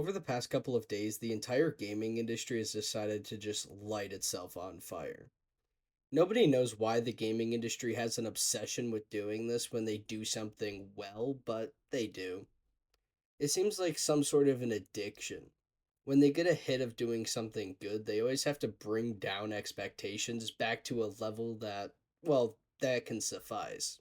Over the past couple of days, the entire gaming industry has decided to just light itself on fire. Nobody knows why the gaming industry has an obsession with doing this when they do something well, but they do. It seems like some sort of an addiction. When they get a hit of doing something good, they always have to bring down expectations back to a level that can suffice.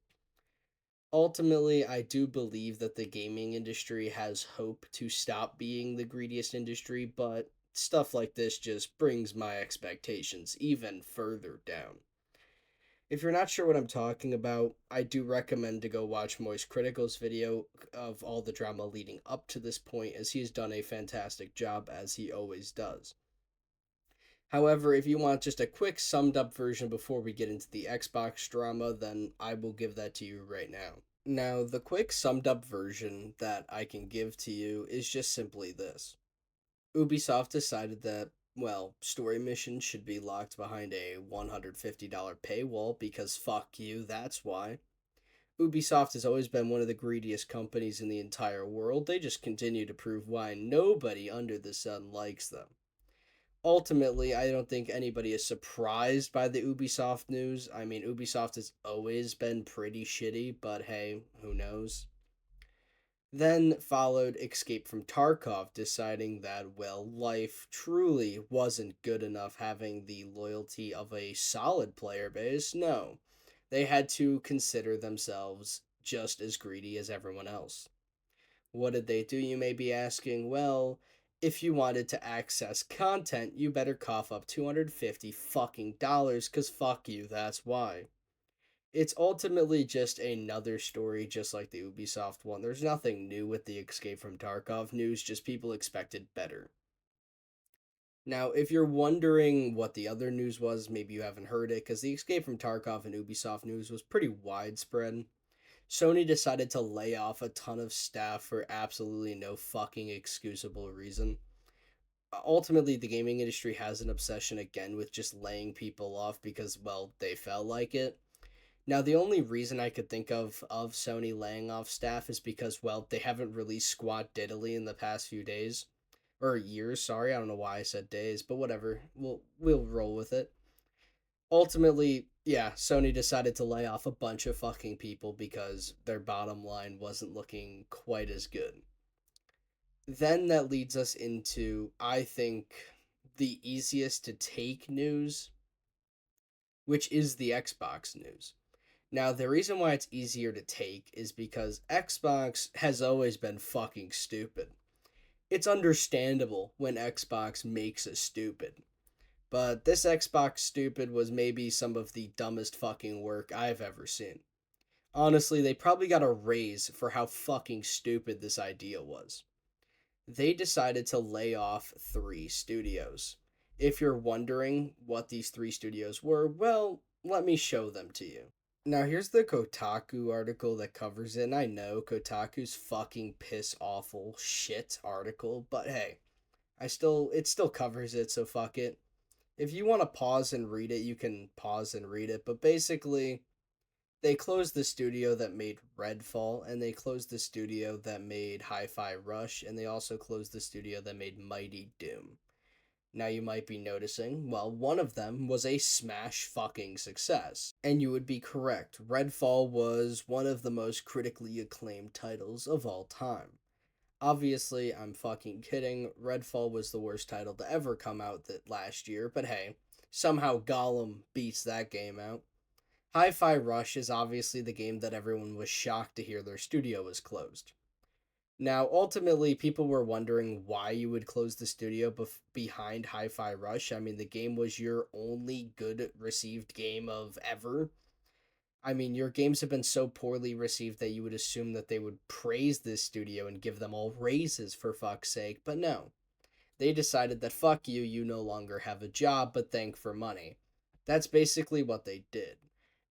Ultimately, I do believe that the gaming industry has hope to stop being the greediest industry, but stuff like this just brings my expectations even further down. If you're not sure what I'm talking about, I do recommend to go watch Moist Critical's video of all the drama leading up to this point, as he's done a fantastic job, as he always does. However, if you want just a quick summed up version before we get into the Xbox drama, then I will give that to you right now. Now, the quick summed up version that I can give to you is just simply this. Ubisoft decided that, story missions should be locked behind a $150 paywall because fuck you, that's why. Ubisoft has always been one of the greediest companies in the entire world. They just continue to prove why nobody under the sun likes them. Ultimately, I don't think anybody is surprised by the Ubisoft news. I mean, Ubisoft has always been pretty shitty, but hey, who knows? Then followed Escape from Tarkov, deciding that, life truly wasn't good enough having the loyalty of a solid player base. No, they had to consider themselves just as greedy as everyone else. What did they do, you may be asking? Well, if you wanted to access content, you better cough up 250 fucking dollars, cause fuck you, that's why. It's ultimately just another story just like the Ubisoft one. There's nothing new with the Escape from Tarkov news, just people expected better. Now, if you're wondering what the other news was, maybe you haven't heard it, because the Escape from Tarkov and Ubisoft news was pretty widespread. Sony decided to lay off a ton of staff for absolutely no fucking excusable reason. Ultimately, the gaming industry has an obsession again with just laying people off because, they felt like it. Now, the only reason I could think of Sony laying off staff is because, they haven't released Squad Diddly in the past few days. Or years, sorry. I don't know why I said days, but whatever. We'll roll with it. Ultimately, yeah, Sony decided to lay off a bunch of fucking people because their bottom line wasn't looking quite as good. Then that leads us into, I think, the easiest to take news, which is the Xbox news. Now, the reason why it's easier to take is because Xbox has always been fucking stupid. It's understandable when Xbox makes a stupid. But this Xbox stupid was maybe some of the dumbest fucking work I've ever seen. Honestly, they probably got a raise for how fucking stupid this idea was. They decided to lay off 3 studios. If you're wondering what these 3 studios were, let me show them to you. Now, here's the Kotaku article that covers it. And I know Kotaku's fucking piss awful shit article, but hey, it still covers it, so fuck it. If you want to pause and read it, you can pause and read it, but basically, they closed the studio that made Redfall, and they closed the studio that made Hi-Fi Rush, and they also closed the studio that made Mighty Doom. Now you might be noticing, one of them was a smash fucking success. And you would be correct. Redfall was one of the most critically acclaimed titles of all time. Obviously, I'm fucking kidding. Redfall was the worst title to ever come out that last year, but hey, somehow Gollum beats that game out. Hi-Fi Rush is obviously the game that everyone was shocked to hear their studio was closed. Now, ultimately, people were wondering why you would close the studio behind Hi-Fi Rush. I mean, the game was your only good received game of ever. I mean, your games have been so poorly received that you would assume that they would praise this studio and give them all raises for fuck's sake, but no. They decided that fuck you, you no longer have a job, but thank for money. That's basically what they did.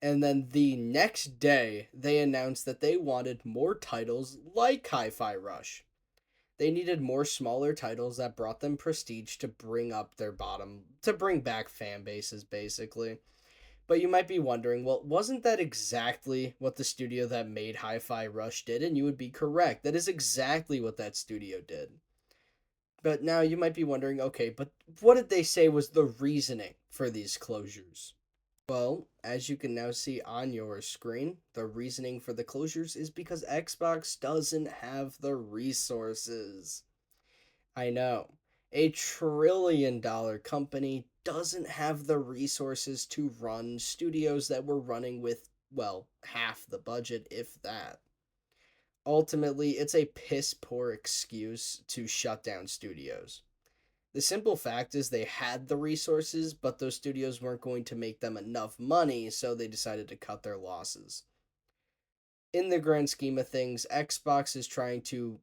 And then the next day, they announced that they wanted more titles like Hi-Fi Rush. They needed more smaller titles that brought them prestige to bring up their bottom, to bring back fan bases, basically. But you might be wondering, wasn't that exactly what the studio that made Hi-Fi Rush did? And you would be correct. That is exactly what that studio did. But now you might be wondering, okay, but what did they say was the reasoning for these closures? Well, as you can now see on your screen, the reasoning for the closures is because Xbox doesn't have the resources. I know. $1 trillion company doesn't have the resources to run studios that were running with, well, half the budget, if that. Ultimately, it's a piss poor excuse to shut down studios. The simple fact is they had the resources, but those studios weren't going to make them enough money, so they decided to cut their losses. In the grand scheme of things, Xbox is trying to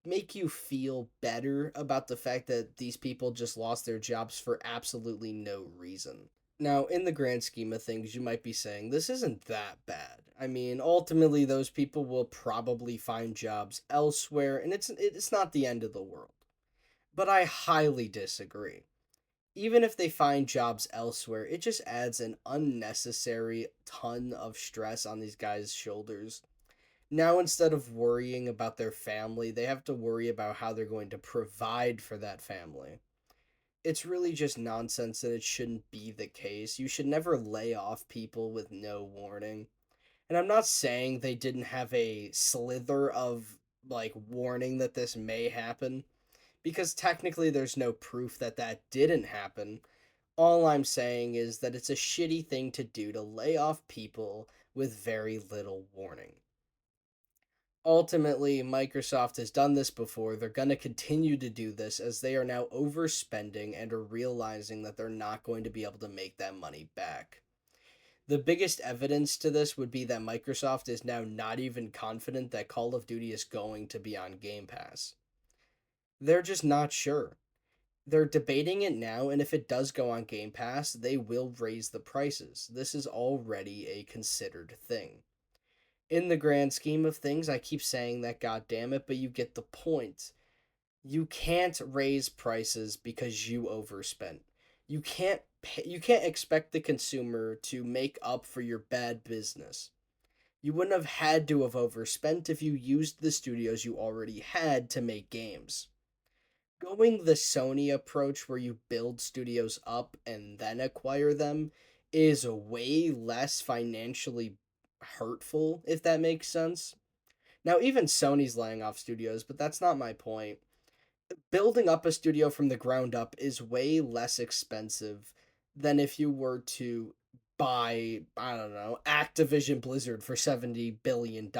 make you feel better about the fact that these people just lost their jobs for absolutely no reason. Now, in the grand scheme of things, you might be saying this isn't that bad. I mean, ultimately those people will probably find jobs elsewhere and it's not the end of the world. But I highly disagree. Even if they find jobs elsewhere, it just adds an unnecessary ton of stress on these guys' shoulders. Now, instead of worrying about their family, they have to worry about how they're going to provide for that family. It's really just nonsense and it shouldn't be the case. You should never lay off people with no warning. And I'm not saying they didn't have a slither of like warning that this may happen because technically there's no proof that that didn't happen. All I'm saying is that it's a shitty thing to do to lay off people with very little warning. Ultimately, Microsoft has done this before. They're going to continue to do this as they are now overspending and are realizing that they're not going to be able to make that money back. The biggest evidence to this would be that Microsoft is now not even confident that Call of Duty is going to be on Game Pass. They're just not sure. They're debating it now, and if it does go on Game Pass, they will raise the prices. This is already a considered thing. In the grand scheme of things, I keep saying that, god damn it, but you get the point. You can't raise prices because you overspent. You can't expect the consumer to make up for your bad business. You wouldn't have had to have overspent if you used the studios you already had to make games. Going the Sony approach where you build studios up and then acquire them is way less financially hurtful, if that makes sense. Now, even Sony's laying off studios, but that's not my point. Building up a studio from the ground up is way less expensive than if you were to buy, I don't know, Activision Blizzard for $70 billion.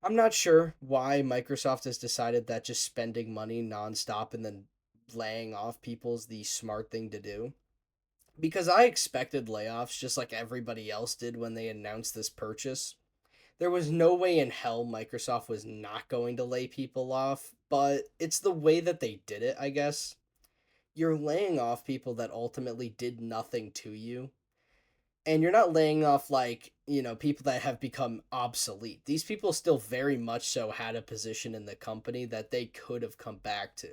I'm not sure why Microsoft has decided that just spending money nonstop and then laying off people is the smart thing to do. Because I expected layoffs just like everybody else did when they announced this purchase. There was no way in hell Microsoft was not going to lay people off, but it's the way that they did it, I guess. You're laying off people that ultimately did nothing to you, and you're not laying off people that have become obsolete. These people still very much so had a position in the company that they could have come back to.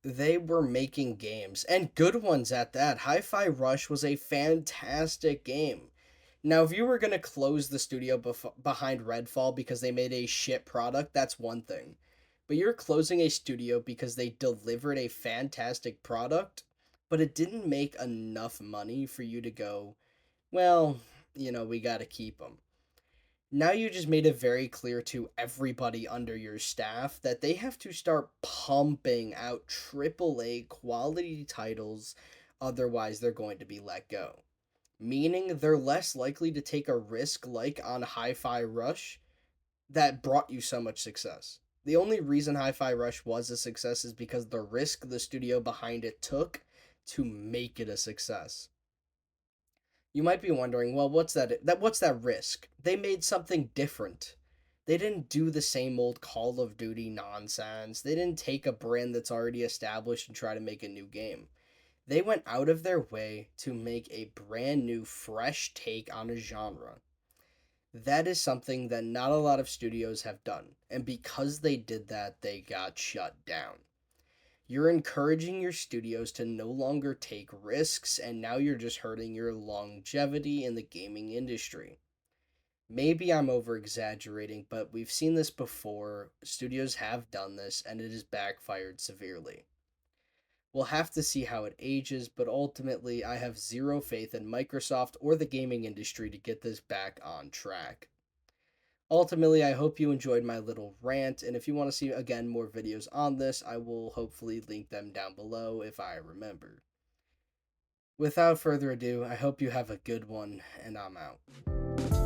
They were making games and good ones at that. Hi-Fi Rush was a fantastic game. Now, if you were going to close the studio behind Redfall because they made a shit product, that's one thing. But you're closing a studio because they delivered a fantastic product, but it didn't make enough money for you to go, well, we got to keep them. Now you just made it very clear to everybody under your staff that they have to start pumping out AAA quality titles, otherwise they're going to be let go. Meaning they're less likely to take a risk like on Hi-Fi Rush that brought you so much success. The only reason Hi-Fi Rush was a success is because the risk the studio behind it took to make it a success. You might be wondering, well, what's that risk? They made something different. They didn't do the same old Call of Duty nonsense. They didn't take a brand that's already established and try to make a new game. They went out of their way to make a brand new, fresh take on a genre. That is something that not a lot of studios have done. And because they did that, they got shut down. You're encouraging your studios to no longer take risks, and now you're just hurting your longevity in the gaming industry. Maybe I'm over exaggerating, but we've seen this before. Studios have done this and it has backfired severely. We'll have to see how it ages, but ultimately, I have zero faith in Microsoft or the gaming industry to get this back on track. Ultimately, I hope you enjoyed my little rant, and if you want to see again more videos on this, I will hopefully link them down below if I remember. Without further ado, I hope you have a good one, and I'm out.